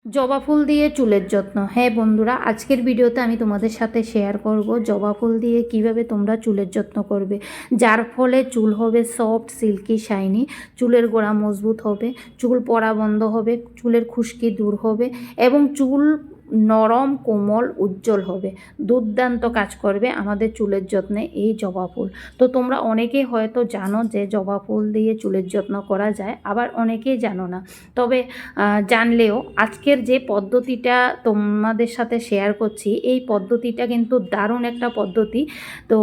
জবা ফুল দিয়ে চুলের যত্ন। হ্যাঁ বন্ধুরা, আজকের ভিডিওতে আমি তোমাদের সাথে শেয়ার করব জবা ফুল দিয়ে কিভাবে তোমরা চুলের যত্ন করবে, যার ফলে চুল হবে সফট, সিল্কি, শাইনি, চুলের গোড়া মজবুত হবে, চুল পড়া বন্ধ হবে, চুলের খুশকি দূর হবে এবং চুল নরম, কোমল, উজ্জ্বল হবে। দুর্দান্ত কাজ করবে আমাদের চুলের যত্নে এই জবা ফুল। তো তোমরা অনেকেই হয়তো জানো যে জবা ফুল দিয়ে চুলের যত্ন করা যায়, আবার অনেকেই জানো না। তবে জানলেও আজকের যে পদ্ধতিটা তোমাদের সাথে শেয়ার করছি, এই পদ্ধতিটা কিন্তু দারুণ একটা পদ্ধতি। তো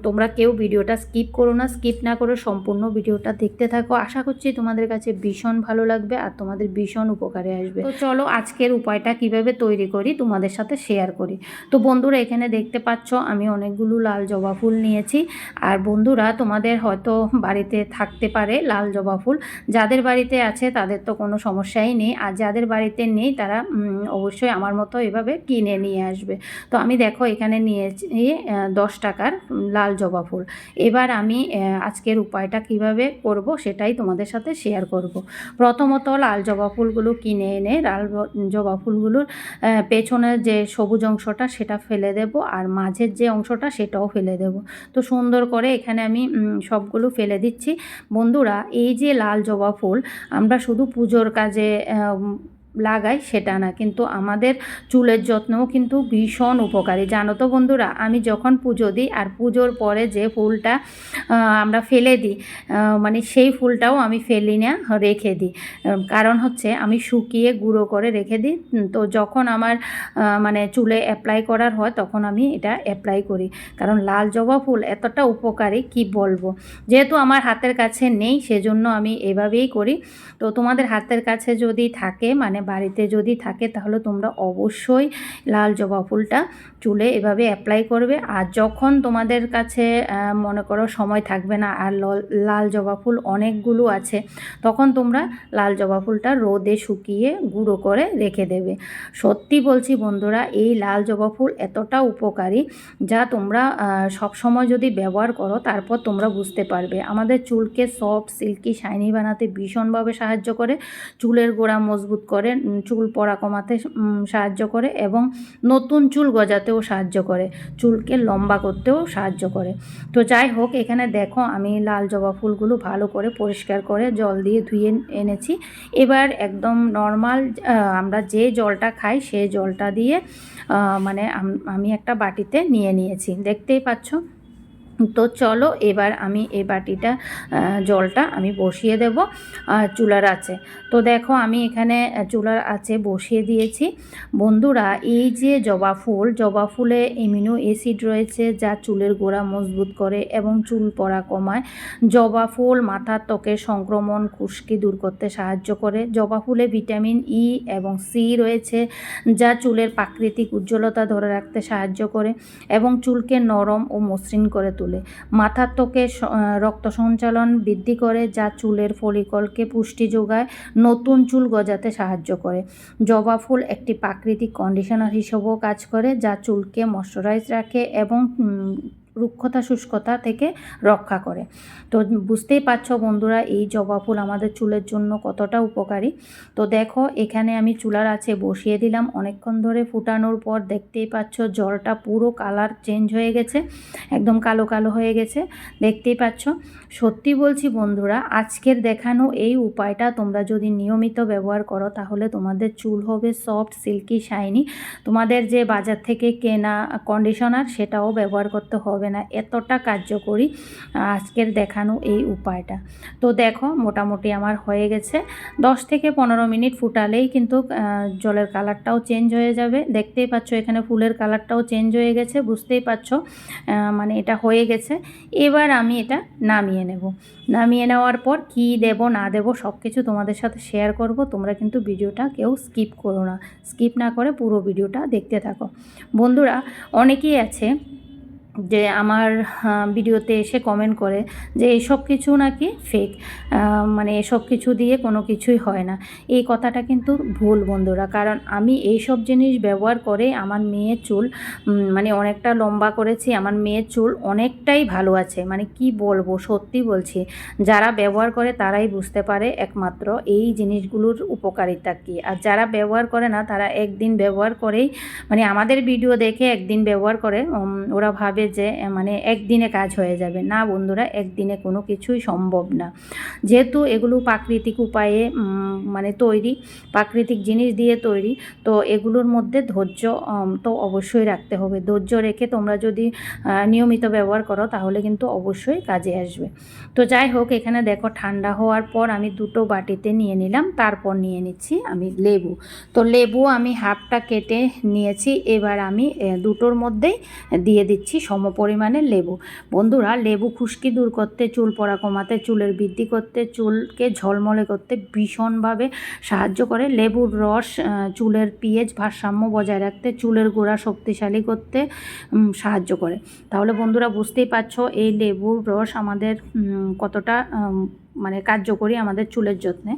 তোমরা কেউ ভিডিওটা স্কিপ করো না, স্কিপ না করে সম্পূর্ণ ভিডিওটা দেখতে থাকো। আশা করছি তোমাদের কাছে ভীষণ ভালো লাগবে আর তোমাদের ভীষণ উপকারে আসবে। তো চলো আজকের উপায়টা কিভাবে তৈরি করি তোমাদের সাথে শেয়ার করি। তো বন্ধুরা, এখানে দেখতে পাচ্ছ আমি অনেকগুলো লাল জবা ফুল নিয়েছি। আর বন্ধুরা, তোমাদের হয়তো বাড়িতে থাকতে পারে লাল জবা ফুল, যাদের বাড়িতে আছে তাদের তো কোনো সমস্যাই নেই, আর যাদের বাড়িতে নেই তারা অবশ্যই আমার মতো এভাবে কিনে নিয়ে আসবে। তো আমি দেখো এখানে নিয়েছি 10 টাকার লাল জবা ফুল। এবার আমি আজকের উপায়টা কিভাবে করব সেটাই তোমাদের সাথে শেয়ার করব। প্রথমত লাল জবা ফুলগুলো কিনে এনে লাল জবা ফুলগুলোর পেছনের যে সবুজ অংশটা সেটা ফেলে দেব, আর মাঝের যে অংশটা সেটাও ফেলে দেব। তো সুন্দর করে এখানে আমি সবগুলো ফেলে দিচ্ছি। বন্ধুরা, এই যে লাল জবা ফুল আমরা শুধু পুজোর কাজে লাগাই সেটা না, কিন্তু আমাদের চুলের যত্নও কিন্তু ভীষণ উপকারী, জানো তো বন্ধুরা। আমি যখন পুজো দিই আর পুজোর পরে যে ফুলটা আমরা ফেলে দিই, মানে সেই ফুলটাও আমি ফেলি না, রেখে দিই। কারণ হচ্ছে আমি শুকিয়ে গুঁড়ো করে রেখে দিই। তো যখন আমার মানে চুলে অ্যাপ্লাই করার হয় তখন আমি এটা অ্যাপ্লাই করি। কারণ লাল জবা ফুল এতটা উপকারী কি বলবো। যেহেতু আমার হাতের কাছে নেই সেজন্য আমি এভাবেই করি। তো তোমাদের হাতের কাছে যদি থাকে, মানে বাড়িতে যদি থাকে, তাহলে তোমরা অবশ্যই লাল জবা ফুলটা চুলে এভাবে অ্যাপ্লাই করবে। আর যখন তোমাদের কাছে মনে করো সময় থাকবে না আর লাল জবা ফুল অনেকগুলো আছে, তখন তোমরা লাল জবা ফুলটা রোদে শুকিয়ে গুঁড়ো করে রেখে দেবে। সত্যি বলছি বন্ধুরা, এই লাল জবা ফুল এতটা উপকারী যা তোমরা সব সময় যদি ব্যবহার করো তারপর তোমরা বুঝতে পারবে। আমাদের চুলকে সফট, সিল্কি, শাইনি বানাতে ভীষণভাবে সাহায্য করে, চুলের গোড়া মজবুত করে, চুল পড়া কমাতে সাহায্য করে এবং নতুন চুল গজাতেও সাহায্য করে, চুলকে লম্বা করতেও সাহায্য করে। তো যাই হোক, এখানে দেখো আমি লাল জবা ফুলগুলো ভালো করে পরিষ্কার করে জল দিয়ে ধুয়ে এনেছি। এবার একদম নর্মাল আমরা যে জলটা খাই সেই জলটা দিয়ে মানে আমি একটা বাটিতে নিয়ে নিয়েছি, দেখতেই পাচ্ছ। তো চলো এবার আমি এই বাটিটা জলটা আমি বসিয়ে দেব চুলার আঁচে। তো দেখো আমি এখানে চুলার আঁচে বসিয়ে দিয়েছি। বন্ধুরা, এই যে জবা ফুলে অ্যামিনো অ্যাসিড রয়েছে যা চুলের গোড়া মজবুত করে এবং চুল পড়া কমায়। জবা ফুল মাথার ত্বকের সংক্রমণ, খুশকি দূর করতে সাহায্য করে। জবা ফুলে ভিটামিন ই এবং সি রয়েছে যা চুলের প্রাকৃতিক উজ্জ্বলতা ধরে রাখতে সাহায্য করে এবং চুলকে নরম ও মসৃণ করে তোলে। মাথার ত্বকে রক্ত সঞ্চালন বৃদ্ধি করে যা চুলের ফলিকলকে পুষ্টি যোগায়, নতুন চুল গজাতে সাহায্য করে। জবা ফুল একটি প্রাকৃতিক কন্ডিশনার হিসেবেও কাজ করে যা চুলকে ময়শ্চারাইজ রাখে এবং রুক্ষতা শুষ্কতা থেকে রক্ষা করে। তো বুঝতেই পারছো বন্ধুরা, এই জবা ফুল আমাদের চুলের জন্য কতটা উপকারী। তো দেখো এখানে আমি চুলার আঁচে বসিয়ে দিলাম। অনেকক্ষণ ধরে ফুটানোর পর দেখতেই পাচ্ছ জলটা পুরো কালার চেঞ্জ হয়ে গেছে, একদম কালো কালো হয়ে গেছে, দেখতেই পাচ্ছ। সত্যি বলছি বন্ধুরা, আজকের দেখানো এই উপায়টা তোমরা যদি নিয়মিত ব্যবহার করো তাহলে তোমাদের চুল হবে সফট, সিল্কি, শাইনি। তোমাদের যে বাজার থেকে কেনা কন্ডিশনার সেটাও ব্যবহার করতে হবে না, এতটা কার্যকরী আজকের দেখানো এই উপায়টা। তো দেখো মোটামুটি আমার হয়ে গেছে। 10 থেকে 15 মিনিট ফুটালেই কিন্তু জলের কালারটাও চেঞ্জ হয়ে যাবে। দেখতেই পাচ্ছ এখানে ফুলের কালারটাও চেঞ্জ হয়ে গেছে, বুঝতেই পারছো মানে এটা হয়ে গেছে। এবার আমি এটা নামিয়ে নেব। নামিয়ে নেওয়ার পর কি দেব না দেব সব কিছু তোমাদের সাথে শেয়ার করব। তোমরা কিন্তু ভিডিওটা কেউ স্কিপ করো না, স্কিপ না করে পুরো ভিডিওটা দেখতে থাকো। বন্ধুরা, অনেকেই আছে যে আমার ভিডিওতে এসে কমেন্ট করে যে এসব কিছু নাকি ফেক, মানে এসব কিছু দিয়ে কোনো কিছুই হয় না। এই কথাটা কিন্তু ভুল বন্ধুরা, কারণ আমি এই সব জিনিস ব্যবহার করে আমার মেয়ের চুল মানে অনেকটা লম্বা করেছি, আমার মেয়ের চুল অনেকটাই ভালো আছে। মানে কি বলবো, সত্যি বলছি, যারা ব্যবহার করে তারাই বুঝতে পারে একমাত্র এই জিনিসগুলোর উপকারিতা কী। আর যারা ব্যবহার করে না তারা একদিন ব্যবহার করেই, মানে আমাদের ভিডিও দেখে একদিন ব্যবহার করে ওরা ভাবে যে মানে একদিনে কাজ হয়ে যাবে। না বন্ধুরা, একদিনে কোনো কিছুই সম্ভব না। যেহেতু এগুলো প্রাকৃতিক উপায়ে মানে তৈরি, প্রাকৃতিক জিনিস দিয়ে তৈরি, তো এগুলোর মধ্যে ধৈর্য তো অবশ্যই রাখতে হবে। ধৈর্য রেখে তোমরা যদি নিয়মিত ব্যবহার করো তাহলে কিন্তু অবশ্যই কাজে আসবে। তো যাই হোক, এখানে দেখো ঠান্ডা হওয়ার পর আমি দুটো বাটিতে নিয়ে নিলাম। তারপর নিয়ে নিচ্ছি আমি লেবু। তো লেবু আমি হাফটা কেটে নিয়েছি। এবার আমি দুটোর মধ্যেই দিয়ে দিচ্ছি সম পরিমাণে লেবু। বন্ধুরা, লেবু খুশকি দূর করতে, চুল পড়া কমাতে, চুলের বৃদ্ধি করতে, চুলকে ঝলমলে করতে ভীষণভাবে সাহায্য করে। লেবুর রস চুলের পিএইচ ভারসাম্য বজায় রাখতে, চুলের গোড়া শক্তিশালী করতে সাহায্য করে। তাহলে বন্ধুরা বুঝতেই পারছো এই লেবুর রস আমাদের কতটা মানে কার্যকরী আমাদের চুলের যত্নে।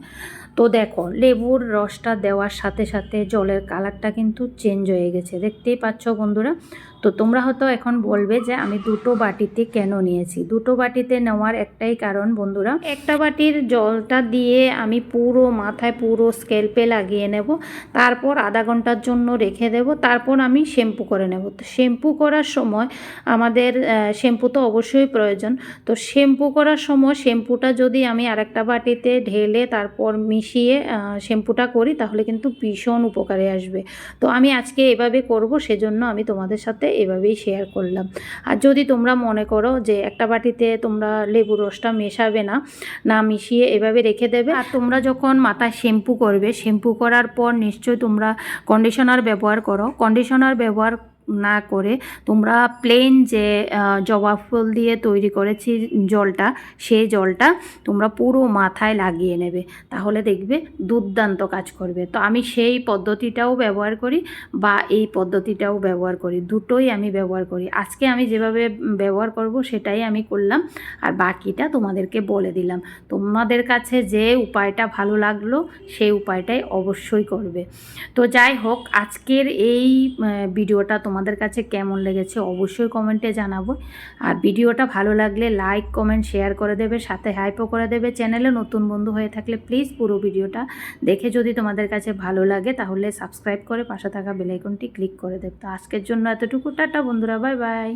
তো দেখো, লেবুর রসটা দেওয়ার সাথে সাথে জলের কালারটা কিন্তু চেঞ্জ হয়ে গেছে, দেখতেই পাচ্ছ বন্ধুরা। তো তোমরা হয়তো এখন বলবে যে আমি দুটো বাটিতে কেন নিয়েছি। দুটো বাটিতে নেওয়ার একটাই কারণ বন্ধুরা, একটা বাটির জলটা দিয়ে আমি পুরো মাথায় পুরো স্ক্যাল্পে লাগিয়ে নেব, তারপর আধা ঘন্টার জন্য রেখে দেব, তারপর আমি শ্যাম্পু করে নেব। তো শ্যাম্পু করার সময় আমাদের শ্যাম্পু তো অবশ্যই প্রয়োজন। তো শ্যাম্পু করার সময় শ্যাম্পুটা যদি আমি আরেকটা বাটিতে ঢেলে তারপর মিশিয়ে শ্যাম্পুটা করি তাহলে কিন্তু ভীষণ উপকারে আসবে। তো আমি আজকে এভাবে করব, সেজন্য আমি তোমাদের সাথে এভাবেই শেয়ার করলাম। আর যদি তোমরা মনে করো যে একটা বাটিতে তোমরা লেবুর রসটা মেশাবে না, না মিশিয়ে এভাবে রেখে দেবে, আর তোমরা যখন মাথায় শ্যাম্পু করবে, শ্যাম্পু করার পর নিশ্চয়ই তোমরা কন্ডিশনার ব্যবহার করো। কন্ডিশনার ব্যবহার না করে তোমরা প্লেন যে জবা ফুল দিয়ে তৈরি করেছি জলটা, সেই জলটা তোমরা পুরো মাথায় লাগিয়ে নেবে, তাহলে দেখবে দুর্দান্ত কাজ করবে। তো আমি সেই পদ্ধতিটাও ব্যবহার করি বা এই পদ্ধতিটাও ব্যবহার করি, দুটোই আমি ব্যবহার করি। আজকে আমি যেভাবে ব্যবহার করব সেটাই আমি করলাম, আর বাকিটা তোমাদেরকে বলে দিলাম। তোমাদের কাছে যে উপায়টা ভালো লাগলো সেই উপায়টাই অবশ্যই করবে। তো যাই হোক, আজকের এই ভিডিওটা তোমাদের কাছে কেমন লেগেছে অবশ্যই কমেন্টে জানাবো। আর ভিডিওটা ভালো লাগলে লাইক কমেন্ট শেয়ার করে দেবে, সাথে হাইপও করে দেবে। চ্যানেলে নতুন বন্ধু হয়ে থাকলে প্লিজ পুরো ভিডিওটা দেখে যদি তোমাদের কাছে ভালো লাগে তাহলে সাবস্ক্রাইব করে পাশে থাকা বেল আইকনটি ক্লিক করে দেবে। তো আজকের জন্য এতটুকু, টাটা বন্ধুরা, বাই বাই।